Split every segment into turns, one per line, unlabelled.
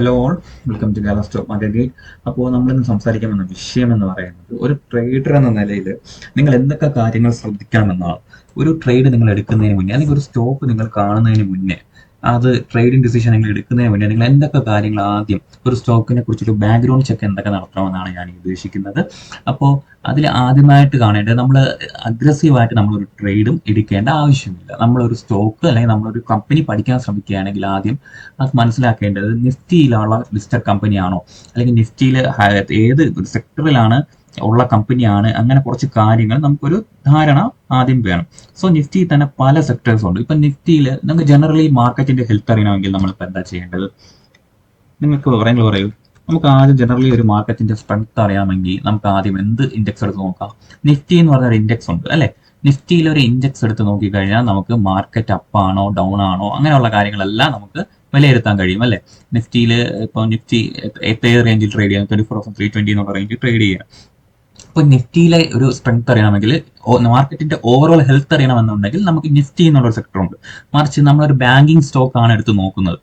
Hello all, welcome to Kerala stock market. അപ്പോൾ നമ്മളിന്ന് സംസാരിക്കാൻ വന്ന വിഷയം എന്ന് പറയുന്നത് ഒരു ട്രേഡർ എന്ന നിലയിൽ നിങ്ങൾ എന്തൊക്കെ കാര്യങ്ങൾ ശ്രദ്ധിക്കണമെന്നാണ്. ഒരു ട്രേഡ് നിങ്ങൾ എടുക്കുന്നതിന് മുന്നേ അല്ലെങ്കിൽ ഒരു സ്റ്റോക്ക് നിങ്ങൾ കാണുന്നതിന് മുന്നേ അത് ട്രേഡിംഗ് ഡിസിഷൻ നിങ്ങൾ എടുക്കുന്നതിന് മുന്നേ നിങ്ങൾ എന്തൊക്കെ കാര്യങ്ങൾ ആദ്യം ഒരു സ്റ്റോക്കിനെ കുറിച്ചൊരു ബാക്ക്ഗ്രൗണ്ട് ചെക്ക് എന്തൊക്കെ നടത്തണമെന്നാണ് ഞാൻ ഉദ്ദേശിക്കുന്നത്. അപ്പോൾ അതിൽ ആദ്യമായിട്ട് കാണേണ്ടത് നമ്മൾ അഗ്രസീവായിട്ട് നമ്മളൊരു ട്രേഡും എടുക്കേണ്ട ആവശ്യമില്ല. നമ്മളൊരു സ്റ്റോക്ക് അല്ലെങ്കിൽ നമ്മളൊരു കമ്പനി പഠിക്കാൻ ശ്രമിക്കുകയാണെങ്കിൽ ആദ്യം അത് മനസ്സിലാക്കേണ്ടത് നിഫ്റ്റിയിലുള്ള ലിസ്റ്റഡ് കമ്പനിയാണോ അല്ലെങ്കിൽ നിഫ്റ്റിയിൽ ഏത് സെക്ടറിലാണ് ഉള്ള കമ്പനിയാണ്, അങ്ങനെ കുറച്ച് കാര്യങ്ങൾ നമുക്കൊരു ധാരണ ആദ്യം വേണം. സോ നിഫ്റ്റിയിൽ തന്നെ പല സെക്ടേഴ്സ് ഉണ്ട്. ഇപ്പൊ നിഫ്റ്റിയിൽ നമുക്ക് ജനറലി മാർക്കറ്റിന്റെ ഹെൽത്ത് അറിയണമെങ്കിൽ നമ്മളിപ്പോൾ എന്താ ചെയ്യേണ്ടത്? നിങ്ങൾക്ക് വിവരങ്ങൾ പറയൂ. നമുക്ക് ആദ്യം ജനറലി ഒരു മാർക്കറ്റിന്റെ സ്ട്രെങ്ത് അറിയാമെങ്കിൽ നമുക്ക് ആദ്യം എന്ത് ഇൻഡെക്സ് എടുത്ത് നോക്കാം? നിഫ്റ്റി എന്ന് പറഞ്ഞ ഒരു ഇൻഡെക്സ് ഉണ്ട് അല്ലെ. നിഫ്റ്റിയിൽ ഒരു ഇൻഡെക്സ് എടുത്ത് നോക്കിക്കഴിഞ്ഞാൽ നമുക്ക് മാർക്കറ്റ് അപ്പ് ആണോ ഡൗൺ ആണോ അങ്ങനെയുള്ള കാര്യങ്ങളെല്ലാം നമുക്ക് വിലയിരുത്താൻ കഴിയും അല്ലെ. നിഫ്റ്റിയിൽ ഇപ്പോൾ നിഫ്റ്റി ഏത് റേഞ്ചിൽ ട്രേഡ് ചെയ്യാം? 24,320 എന്നുള്ള റേഞ്ചിൽ ട്രേഡ് ചെയ്യാം. ഇപ്പൊ നിഫ്റ്റിയിലെ ഒരു സ്ട്രെങ്ത് അറിയണമെങ്കിൽ, മാർക്കറ്റിന്റെ ഓവറോൾ ഹെൽത്ത് അറിയണമെന്നുണ്ടെങ്കിൽ നമുക്ക് നിഫ്റ്റി എന്നുള്ളൊരു സെക്ടർ ഉണ്ട്. മറിച്ച് നമ്മളൊരു ബാങ്കിങ് സ്റ്റോക്ക് ആണ് എടുത്ത് നോക്കുന്നത്,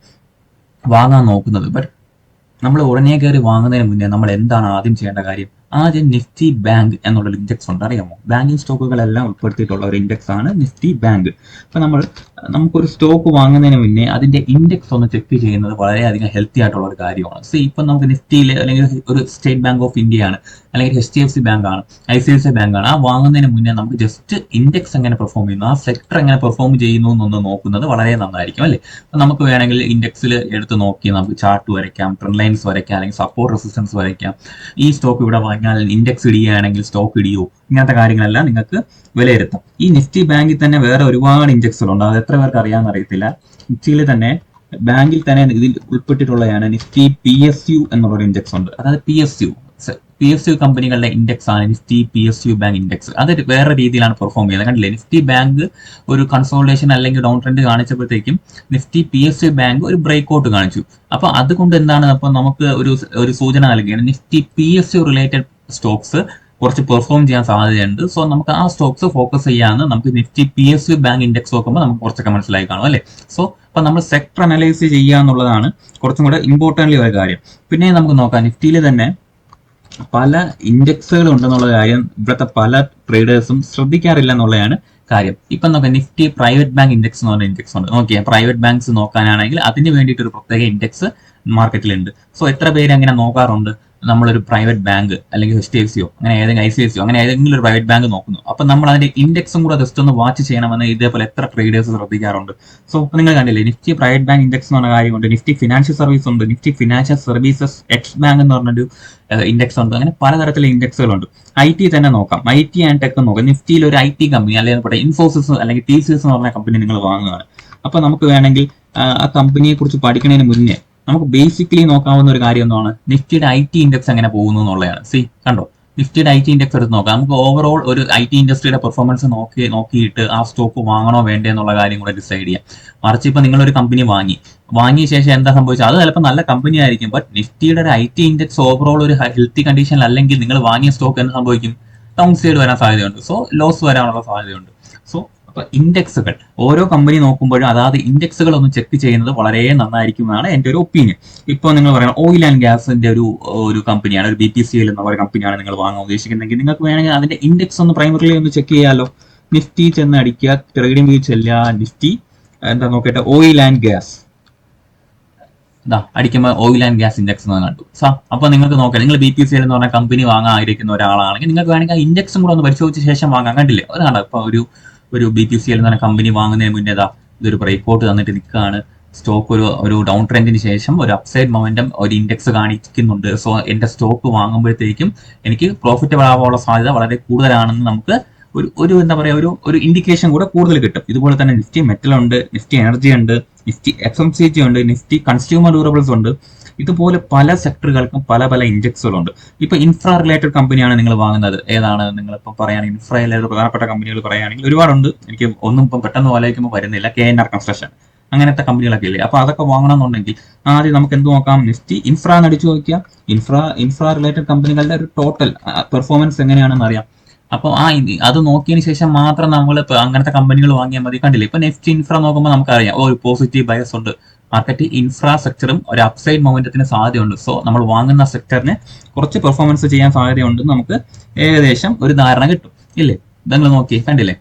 വാങ്ങാൻ നോക്കുന്നത്. ബട്ട് നമ്മൾ ഉടനെ കയറി വാങ്ങുന്നതിന് മുന്നേ നമ്മൾ എന്താണ് ആദ്യം ചെയ്യേണ്ട കാര്യം? ആദ്യം നിഫ്റ്റി ബാങ്ക് എന്നുള്ള ഇൻഡെക്സ് ഉണ്ട്, അറിയാമോ? ബാങ്കിങ് സ്റ്റോക്കുകളെല്ലാം ഉൾപ്പെടുത്തിയിട്ടുള്ള ഒരു ഇൻഡെക്സ് ആണ് നിഫ്റ്റി ബാങ്ക്. അപ്പൊ നമുക്കൊരു സ്റ്റോക്ക് വാങ്ങുന്നതിന് മുന്നേ അതിന്റെ ഇൻഡെക്സ് ഒന്ന് ചെക്ക് ചെയ്യുന്നത് വളരെയധികം ഹെൽത്തി ആയിട്ടുള്ള ഒരു കാര്യമാണ്. സോ ഇപ്പൊ നമുക്ക് നിഫ്റ്റിയിൽ അല്ലെങ്കിൽ ഒരു സ്റ്റേറ്റ് ബാങ്ക് ഓഫ് ഇന്ത്യ ആണ്, അല്ലെങ്കിൽ HDFC ബാങ്ക് ആണ്, ICICI ബാങ്ക് ആണ്, ആ വാങ്ങുന്നതിന് മുന്നേ നമുക്ക് ജസ്റ്റ് ഇൻഡെക്സ് എങ്ങനെ പെർഫോം ചെയ്യുന്നു, ആ സെക്ടർ എങ്ങനെ പെർഫോം ചെയ്യുന്നു എന്നൊന്ന് നോക്കുന്നത് വളരെ നന്നായിരിക്കും അല്ലേ. അപ്പൊ നമുക്ക് വേണമെങ്കിൽ ഇൻഡെക്സിൽ എടുത്ത് നോക്കി നമുക്ക് ചാർട്ട് വരയ്ക്കാം, ട്രെൻഡ് ലൈൻസ് വരയ്ക്കാം, അല്ലെങ്കിൽ സപ്പോർട്ട് റെസിസ്റ്റൻസ് വരയ്ക്കാം. ഈ സ്റ്റോക്ക് ഇവിടെ വാങ്ങിയാൽ ഇൻഡെക്സ് ഇടിയുകയാണെങ്കിൽ സ്റ്റോക്ക് ഇടിയോ, ഇങ്ങനത്തെ കാര്യങ്ങളെല്ലാം നിങ്ങൾക്ക് വിലയിരുത്താം. ഈ നിഫ്റ്റി ബാങ്കിൽ തന്നെ വേറെ ഒരുപാട് ഇൻഡെക്സുകളുണ്ട്, അത് എത്ര പേർക്ക് അറിയാമെന്ന് അറിയത്തില്ല. നിഫ്റ്റിയിൽ തന്നെ ബാങ്കിൽ തന്നെ ഇതിൽ ഉൾപ്പെട്ടിട്ടുള്ളതാണ് നിഫ്റ്റി PSU എന്നുള്ളൊരു ഇൻഡെക്സ് ഉണ്ട്. അതായത് PSU കമ്പനികളുടെ ഇൻഡെക്സ് ആണ് നിഫ്റ്റി PSU ബാങ്ക് ഇൻഡെക്സ്. അത് വേറെ രീതിയിലാണ് പെർഫോം ചെയ്യുന്നത്, കണ്ടില്ലേ? നിഫ്റ്റി ബാങ്ക് ഒരു കൺസോൾട്ടേഷൻ അല്ലെങ്കിൽ ഡൗൺ ട്രെൻഡ് കാണിച്ചപ്പോഴത്തേക്കും നിഫ്റ്റി PSU ബാങ്ക് ഒരു ബ്രേക്ക് ഔട്ട് കാണിച്ചു. അപ്പൊ അതുകൊണ്ട് എന്താണ്, അപ്പൊ നമുക്ക് ഒരു സൂചന നൽകുകയാണ് നിഫ്റ്റി PSU റിലേറ്റഡ് സ്റ്റോക്സ് കുറച്ച് പെർഫോം ചെയ്യാൻ സാധ്യതയുണ്ട്. സോ നമുക്ക് ആ സ്റ്റോക്സ് ഫോക്കസ് ചെയ്യാമെന്ന് നമുക്ക് നിഫ്റ്റി PSU ബാങ്ക് ഇൻഡെക്സ് നോക്കുമ്പോൾ നമുക്ക് കുറച്ചൊക്കെ മനസ്സിലായി കാണും അല്ലേ. സോ അപ്പൊ നമ്മൾ സെക്ടർ അനലൈസ് ചെയ്യുക എന്നുള്ളതാണ് കുറച്ചും കൂടെ ഇമ്പോർട്ടൻ്റ് ഒരു കാര്യം. പിന്നെ നമുക്ക് നോക്കാം, നിഫ്റ്റിയിൽ തന്നെ പല ഇൻഡെക്സുകൾ ഉണ്ടെന്നുള്ള കാര്യം ഇവിടുത്തെ പല ട്രേഡേഴ്സും ശ്രദ്ധിക്കാറില്ല എന്നുള്ളതാണ് കാര്യം. ഇപ്പൊ നോക്കാം, നിഫ്റ്റി പ്രൈവറ്റ് ബാങ്ക് ഇൻഡെക്സ് എന്ന് പറഞ്ഞ ഇൻഡെക്സ് ഉണ്ട്. നോക്കിയാൽ പ്രൈവറ്റ് ബാങ്ക്സ് നോക്കാനാണെങ്കിൽ അതിന് വേണ്ടിയിട്ട് ഒരു പ്രത്യേക ഇൻഡെക്സ് മാർക്കറ്റിലുണ്ട്. സോ എത്ര പേര് അങ്ങനെ നോക്കാറുണ്ട്? നമ്മളൊരു പ്രൈവറ്റ് ബാങ്ക് അല്ലെങ്കിൽ HDFCയോ അങ്ങനെ ഏതെങ്കിലും ICICIയോ അങ്ങനെ ഏതെങ്കിലും ഒരു പ്രൈവറ്റ് ബാങ്ക് നോക്കുന്നു. അപ്പൊ നമ്മൾ അതിന്റെ ഇൻഡെക്സും കൂടെ ജസ്റ്റ് ഒന്ന് വാച്ച് ചെയ്യണമെന്ന് ഇതേപോലെ എത്ര ട്രേഡേഴ്സ് ശ്രദ്ധിക്കാറുണ്ട്? സോ നിങ്ങൾ കണ്ടില്ലേ, നിഫ്റ്റി പ്രൈവറ്റ് ബാങ്ക് ഇൻഡെക്സ് എന്ന് പറഞ്ഞ കാര്യമുണ്ട്, നിഫ്റ്റി ഫിനാൻഷ്യൽ സർവീസ് ഉണ്ട്, Nifty financial services X bank എന്ന് പറഞ്ഞൊരു ഇൻഡെക്സ് ഉണ്ട്. അങ്ങനെ പലതരത്തിലുള്ള ഇൻഡെക്സുകളുണ്ട്. IT തന്നെ നോക്കാം, IT ആൻഡ് ടെക് നോക്കാം. നിഫ്റ്റിയിൽ ഒരു IT കമ്പനി അല്ലെങ്കിൽ ഇൻഫോസിസ് അല്ലെങ്കിൽ TCS എന്ന് പറഞ്ഞ കമ്പനി നിങ്ങൾ വാങ്ങുകയാണ്. അപ്പൊ നമുക്ക് വേണമെങ്കിൽ ആ കമ്പനിയെ കുറിച്ച് പഠിക്കുന്നതിന് മുന്നേ നമുക്ക് ബേസിക്കലി നോക്കാവുന്ന ഒരു കാര്യം എന്താണ്, നിഫ്റ്റിയുടെ IT ഇൻഡെക്സ് എങ്ങനെ പോകുന്നു എന്നുള്ളതാണ്. കണ്ടോ, നിഫ്റ്റിയുടെ IT ഇൻഡെക്സ് എടുത്ത് നോക്കാം. നമുക്ക് ഓവറോൾ ഒരു IT ഇൻഡസ്ട്രിയുടെ പെർഫോമൻസ് നോക്കിയിട്ട് ആ സ്റ്റോക്ക് വാങ്ങണോ വേണ്ടേ എന്നുള്ള കാര്യം കൂടെ ഡിസൈഡ് ചെയ്യാം. മറിച്ച് ഇപ്പൊ നിങ്ങളൊരു കമ്പനി വാങ്ങിയ ശേഷം എന്താ സംഭവിച്ചത്? അത് ചിലപ്പോൾ നല്ല കമ്പനി ആയിരിക്കും, ബട്ട് നിഫ്റ്റിയുടെ ഒരു IT ഇൻഡെക്സ് ഓവറോൾ ഒരു ഹെൽത്തി കണ്ടീഷൻ അല്ലെങ്കിൽ നിങ്ങൾ വാങ്ങിയ സ്റ്റോക്ക് എന്ത് സംഭവിക്കും? ഡൗൺ സൈഡ് വരാൻ സാധ്യതയുണ്ട്. സോ ലോസ് വരാനുള്ള സാധ്യതയുണ്ട്. സോ അപ്പൊ ഇൻഡെക്സുകൾ ഓരോ കമ്പനി നോക്കുമ്പോഴും അതായത് ഇൻഡെക്സുകൾ ഒന്ന് ചെക്ക് ചെയ്യുന്നത് വളരെ നന്നായിരിക്കും എന്നാണ് എൻ്റെ ഒരു ഒപ്പീനിയൻ. ഇപ്പോൾ നിങ്ങൾ പറയുന്നത് ഓയിൽ ആൻഡ് ഗ്യാസിന്റെ ഒരു കമ്പനിയാണ്, ഒരു BPCL എന്നുള്ള കമ്പനിയാണ് നിങ്ങൾ വാങ്ങാൻ ഉദ്ദേശിക്കുന്നെങ്കിൽ നിങ്ങൾക്ക് വേണമെങ്കിൽ അതിന്റെ ഇൻഡെക്സ് ഒന്ന് പ്രൈമറിലി ഒന്ന് ചെക്ക് ചെയ്യാമല്ലോ. നിഫ്റ്റി ചെന്ന് അടിക്കുക, ട്രേഡിംഗ് വ്യൂ ചെല്ലുക, നിഫ്റ്റി എന്താ നോക്കിയിട്ട് ഓയിൽ ആൻഡ് ഗ്യാസ് അടിക്കുമ്പോൾ ഓയിൽ ആൻഡ് ഗ്യാസ് ഇൻഡെക്സ് എന്ന് കണ്ടു. അപ്പൊ നിങ്ങൾക്ക് നോക്കാം, നിങ്ങൾ BPCL എന്ന് പറഞ്ഞ കമ്പനി വാങ്ങാൻ ആയിരിക്കുന്ന ഒരാളാണെങ്കിൽ നിങ്ങൾക്ക് വേണമെങ്കിൽ ആ ഇൻഡെക്സും കൂടെ ഒന്ന് പരിശോധിച്ച ശേഷം വാങ്ങാൻ. കണ്ടില്ലേ, അതാണ് ഇപ്പൊ ഒരു BPCL എന്ന് പറഞ്ഞ കമ്പനി വാങ്ങുന്നതിന് മുന്നേ ഇതൊരു ബ്രേക്ക് ഔട്ട് തന്നിട്ട് നിൽക്കുകയാണ്. സ്റ്റോക്ക് ഒരു ഡൗൺ ട്രെൻഡിന് ശേഷം ഒരു അപ്സൈഡ് മൊമെന്റം ഒരു ഇൻഡെക്സ് കാണിക്കുന്നുണ്ട്. സോ എന്റെ സ്റ്റോക്ക് വാങ്ങുമ്പോഴത്തേക്കും എനിക്ക് പ്രോഫിറ്റബിൾ ആവാനുള്ള സാധ്യത വളരെ കൂടുതലാണെന്ന് നമുക്ക് ഒരു എന്താ പറയാ ഒരു ഇൻഡിക്കേഷൻ കൂടെ കൂടുതൽ കിട്ടും. ഇതുപോലെ തന്നെ നിഫ്റ്റി മെറ്റൽ ഉണ്ട്, നിഫ്റ്റി എനർജി ഉണ്ട്, നിഫ്റ്റി FMCG ഉണ്ട്, നിഫ്റ്റി കൺസ്യൂമർ ഡ്യൂറബിൾസ് ഉണ്ട്. ഇതുപോലെ പല സെക്ടറുകൾക്കും പല ഇൻഡെക്സുകളുണ്ട്. ഇപ്പൊ ഇൻഫ്രാ റിലേറ്റഡ് കമ്പനിയാണ് നിങ്ങൾ വാങ്ങുന്നത്, ഏതാണ് നിങ്ങളിപ്പോൾ പറയുകയാണെങ്കിൽ ഇൻഫ്രാ റിലേറ്റഡ് പ്രധാനപ്പെട്ട കമ്പനികൾ പറയുകയാണെങ്കിൽ ഒരുപാടുണ്ട്. എനിക്ക് ഒന്നും ഇപ്പം പെട്ടെന്ന് ആലോചിക്കുമ്പോൾ വരുന്നില്ല. KNR കൺസ്ട്രക്ഷൻ അങ്ങനത്തെ കമ്പനികളൊക്കെ ഇല്ലേ. അപ്പൊ അതൊക്കെ വാങ്ങണമെന്നുണ്ടെങ്കിൽ ആദ്യം നമുക്ക് എന്ത് നോക്കാം, നിഫ്റ്റി ഇൻഫ്ര അടിച്ചു നോക്കിയാൽ ഇൻഫ്രാ റിലേറ്റഡ് കമ്പനികളുടെ ഒരു ടോട്ടൽ പെർഫോമൻസ് എങ്ങനെയാണെന്ന് അറിയാം. അപ്പോൾ അത് നോക്കിയതിന് ശേഷം മാത്രം നമ്മൾ അങ്ങനത്തെ കമ്പനികൾ വാങ്ങിയാൽ മതി. കണ്ടില്ലേ, ഇപ്പൊ നെഫ്റ്റ് ഇൻഫ്ര നോക്കുമ്പോൾ നമുക്കറിയാം ഒരു പോസിറ്റീവ് ബയസ് ഉണ്ട്. മാർക്കറ്റ് ഇൻഫ്രാസ്ട്രക്ചറും ഒരു അപ്സൈഡ് മൊമെന്റത്തിന് സാധ്യതയുണ്ട്. സോ നമ്മൾ വാങ്ങുന്ന സെക്ടറിന് കുറച്ച് പെർഫോമൻസ് ചെയ്യാൻ സാധ്യതയുണ്ടെന്ന് നമുക്ക് ഏകദേശം ഒരു ധാരണ കിട്ടും ഇല്ലേ. നിങ്ങൾ നോക്കി കണ്ടില്ലേ,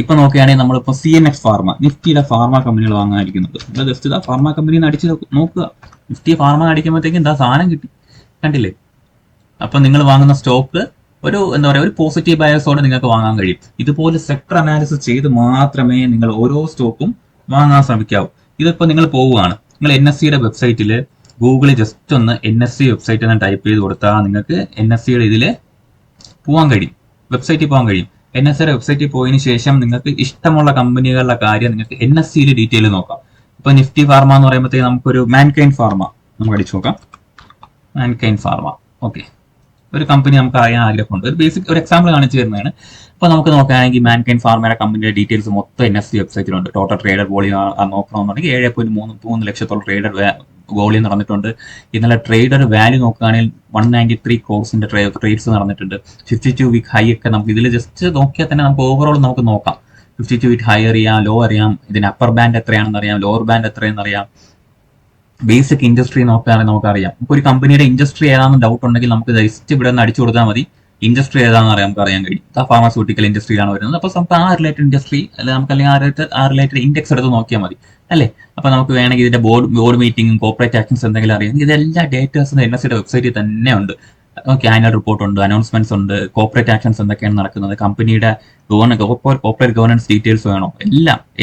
ഇപ്പൊ നോക്കുകയാണെങ്കിൽ നമ്മളിപ്പോ CNX ഫാർമ, നിഫ്റ്റിയുടെ ഫാർമ കമ്പനികൾ വാങ്ങാനിരിക്കുന്നുണ്ട്. നിങ്ങൾ ജസ്റ്റ് ഇതാ ഫാർമ കമ്പനിന്ന് അടിച്ച് നോക്കുക. നിഫ്റ്റി ഫാർമ അടിക്കുമ്പോഴത്തേക്കും എന്താ സാധനം കിട്ടി, കണ്ടില്ലേ. അപ്പൊ നിങ്ങൾ വാങ്ങുന്ന സ്റ്റോക്ക് ഒരു എന്താ പറയുക, ഒരു പോസിറ്റീവ് ബയസോടെ നിങ്ങൾക്ക് വാങ്ങാൻ കഴിയും. ഇതുപോലെ സെക്ടർ അനാലിസിസ് ചെയ്ത് മാത്രമേ നിങ്ങൾ ഓരോ സ്റ്റോക്കും വാങ്ങാൻ ശ്രമിക്കാവൂ. ഇതിപ്പോ നിങ്ങൾ പോവുകയാണ്, നിങ്ങൾ NSEയുടെ വെബ്സൈറ്റിൽ ഗൂഗിളിൽ ജസ്റ്റ് ഒന്ന് NSE വെബ്സൈറ്റ് എന്ന് ടൈപ്പ് ചെയ്ത് കൊടുത്താൽ നിങ്ങൾക്ക് NSEയുടെ ഇതിൽ പോകാൻ കഴിയും, വെബ്സൈറ്റിൽ പോകാൻ കഴിയും. NSEയുടെ വെബ്സൈറ്റിൽ പോയതിനു ശേഷം നിങ്ങൾക്ക് ഇഷ്ടമുള്ള കമ്പനികളുടെ കാര്യം നിങ്ങൾക്ക് NSEയിൽ ഡീറ്റെയിൽ നോക്കാം. ഇപ്പൊ നിഫ്റ്റി ഫാർമ എന്ന് പറയുമ്പോഴത്തേക്ക് നമുക്കൊരു മാൻകൈൻ ഫാർമ നമുക്ക് അടിച്ചു നോക്കാം. മാൻകൈൻ ഫാർമ, ഓക്കെ, ഒരു കമ്പനി നമുക്ക് അറിയാൻ ആഗ്രഹമുണ്ട്. ഒരു ബേസിക് ഒരു എക്സാമ്പിൾ കാണിച്ചു തരുന്നതാണ്. അപ്പോൾ നമുക്ക് നോക്കുകയാണെങ്കിൽ മാൻകൈൻ ഫാർമയുടെ കമ്പനിയുടെ ഡീറ്റെയിൽസ് മൊത്തം NSE വെബ്സൈറ്റിലുണ്ട്. ടോട്ടൽ ട്രേഡർ വോളിയം നോക്കണമെന്നുണ്ടെങ്കിൽ 7.3 ലക്ഷത്തോളം ട്രേഡർ വോളിയം നടന്നിട്ടുണ്ട്. ഇന്നലെ ട്രേഡർ വാല്യൂ നോക്കുകയാണെങ്കിൽ 193 ക്രോർസിന്റെ ട്രേഡ്സ് നടന്നിട്ടുണ്ട്. 52 വീക്ക് ഹൈ ഒക്കെ നമുക്ക് ഇതിൽ ജസ്റ്റ് നോക്കിയാൽ തന്നെ നമുക്ക് ഓവറോൾ നമുക്ക് നോക്കാം. 52 വീക്ക് ഹൈ അറിയാം, ലോ അറിയാം, ഇതിന് അപ്പർ ബാൻഡ് എത്രയാണെന്ന് അറിയാം, ലോവർ ബാൻഡ് എത്രയാണെന്ന് അറിയാം. ബേസിക് ഇൻഡസ്ട്രി നോക്കുകയാണെങ്കിൽ നമുക്കറിയാം. ഇപ്പോൾ ഒരു കമ്പനിയുടെ ഇൻഡസ്ട്രി ഏതാണെന്ന് ഡൗട്ട് ഉണ്ടെങ്കിൽ നമുക്ക് ജസ്റ്റ് ഇവിടെ നിന്ന് അടിച്ചു കൊടുത്താൽ മതി, ഇൻഡസ്ട്രി ഏതാണെന്ന് അറിയാം, നമുക്ക് അറിയാൻ കഴിയും. ആ ഫാർമസ്യൂട്ടിക്കൽ ഇൻഡസ്ട്രിയിലാണ് വരുന്നത്. അപ്പോൾ നമുക്ക് ആ റിലേറ്റഡ് ഇൻഡസ്ട്രി അല്ലെങ്കിൽ നമുക്ക് അല്ലെങ്കിൽ ആ റിലേറ്റഡ് ഇൻഡെക്സ് എടുത്ത് നോക്കിയാൽ മതി അല്ലേ. അപ്പോൾ നമുക്ക് വേണമെങ്കിൽ ഇതിന്റെ ബോർഡ് മീറ്റിംഗും കോർപ്പറേറ്റ് ആക്ഷൻസ് എന്തെങ്കിലും അറിയാം. ഇതെല്ലാ ഡേറ്റാസും NSEയുടെ വെബ്സൈറ്റിൽ തന്നെ ഉണ്ട്. ഓക്കെ, ആനുവൽ റിപ്പോർട്ട് ഉണ്ട്, അനൗൺസ്മെന്റ്സ് ഉണ്ട്, കോർപ്പറേറ്റ് ആക്ഷൻസ് എന്തൊക്കെയാണ് നടക്കുന്നത്, കമ്പനിയുടെ കോർപ്പറേറ്റ് ഗവർണൻസ് ഡീറ്റെയിൽസ് വേണോ,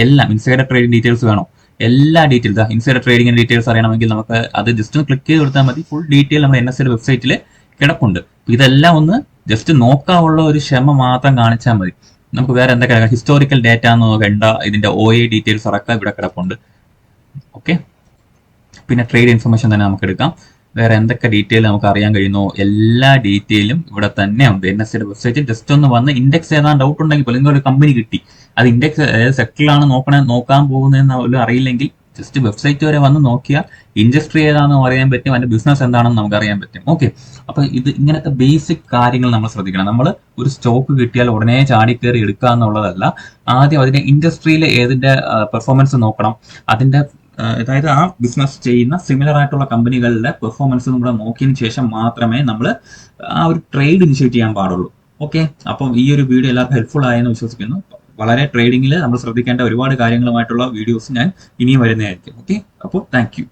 എല്ലാം ഇൻസൈഡർ ട്രേഡിംഗ് ഡീറ്റെയിൽസ് വേണോ, എല്ലാ ഡീറ്റെയിൽസ്, ഇൻസൈഡർ ട്രേഡിംഗിന്റെ ഡീറ്റെയിൽസ് അറിയണമെങ്കിൽ നമുക്ക് അത് ജസ്റ്റ് ഒന്ന് ക്ലിക്ക് ചെയ്ത് കൊടുത്താൽ മതി. ഫുൾ ഡീറ്റെയിൽ നമ്മുടെ NSEയുടെ വെബ്സൈറ്റിൽ കിടപ്പുണ്ട്. ഇതെല്ലാം ഒന്ന് ജസ്റ്റ് നോക്കാനുള്ള ഒരു ക്ഷമ മാത്രം കാണിച്ചാൽ മതി. നമുക്ക് വേറെ എന്തൊക്കെ ഹിസ്റ്റോറിക്കൽ ഡേറ്റ എന്ന് നോക്കേണ്ട, ഇതിന്റെ OA ഡീറ്റെയിൽസ് അടക്കം ഇവിടെ കിടപ്പുണ്ട്. ഓക്കെ, പിന്നെ ട്രേഡ് ഇൻഫർമേഷൻ തന്നെ നമുക്ക് എടുക്കാം. വേറെ എന്തൊക്കെ ഡീറ്റെയിൽ നമുക്ക് അറിയാൻ കഴിയുന്നോ എല്ലാ ഡീറ്റെയിലും ഇവിടെ തന്നെ ഉണ്ട് NSEയുടെ വെബ്സൈറ്റിൽ. ജസ്റ്റ് ഒന്ന് വന്ന് ഇൻഡെക്സ് ഏതാ ഡൗട്ട് ഉണ്ടെങ്കിൽ പോലും നിങ്ങൾ ഒരു കമ്പനി കിട്ടി, അത് ഇൻഡെക്സ് സെക്ടറിലാണ് നോക്കാൻ പോകുന്നതെന്ന് പോലും അറിയില്ലെങ്കിൽ ജസ്റ്റ് വെബ്സൈറ്റ് വരെ വന്ന് നോക്കിയാൽ ഇൻഡസ്ട്രി ഏതാണെന്ന് അറിയാൻ പറ്റും, അതിന്റെ ബിസിനസ് എന്താണെന്ന് നമുക്ക് അറിയാൻ പറ്റും. ഓക്കെ, അപ്പൊ ഇങ്ങനത്തെ ബേസിക് കാര്യങ്ങൾ നമ്മൾ ശ്രദ്ധിക്കണം. നമ്മൾ ഒരു സ്റ്റോക്ക് കിട്ടിയാൽ ഉടനെ ചാടിക്കയറി എടുക്കുക എന്നുള്ളതല്ല. ആദ്യം അതിന്റെ ഇൻഡസ്ട്രിയിലെ ഏതിന്റെ പെർഫോമൻസ് നോക്കണം, അതിന്റെ അതായത് ആ ബിസിനസ് ചെയ്യുന്ന സിമിലർ ആയിട്ടുള്ള കമ്പനികളുടെ പെർഫോമൻസ് നമ്മൾ നോക്കിയതിന് ശേഷം മാത്രമേ നമ്മൾ ആ ഒരു ട്രേഡ് ഇനിഷ്യേറ്റ് ചെയ്യാൻ പാടുള്ളൂ. ഓക്കെ, അപ്പം ഈ ഒരു വീഡിയോ എല്ലാവർക്കും ഹെൽപ്ഫുൾ ആയെന്ന് വിശ്വസിക്കുന്നു. വളരെ ട്രേഡിംഗിൽ നമ്മൾ ശ്രദ്ധിക്കേണ്ട ഒരുപാട് കാര്യങ്ങളുമായിട്ടുള്ള വീഡിയോസ് ഞാൻ ഇനിയും വരുന്നതായിരിക്കും. ഓക്കെ, അപ്പോൾ താങ്ക് യു.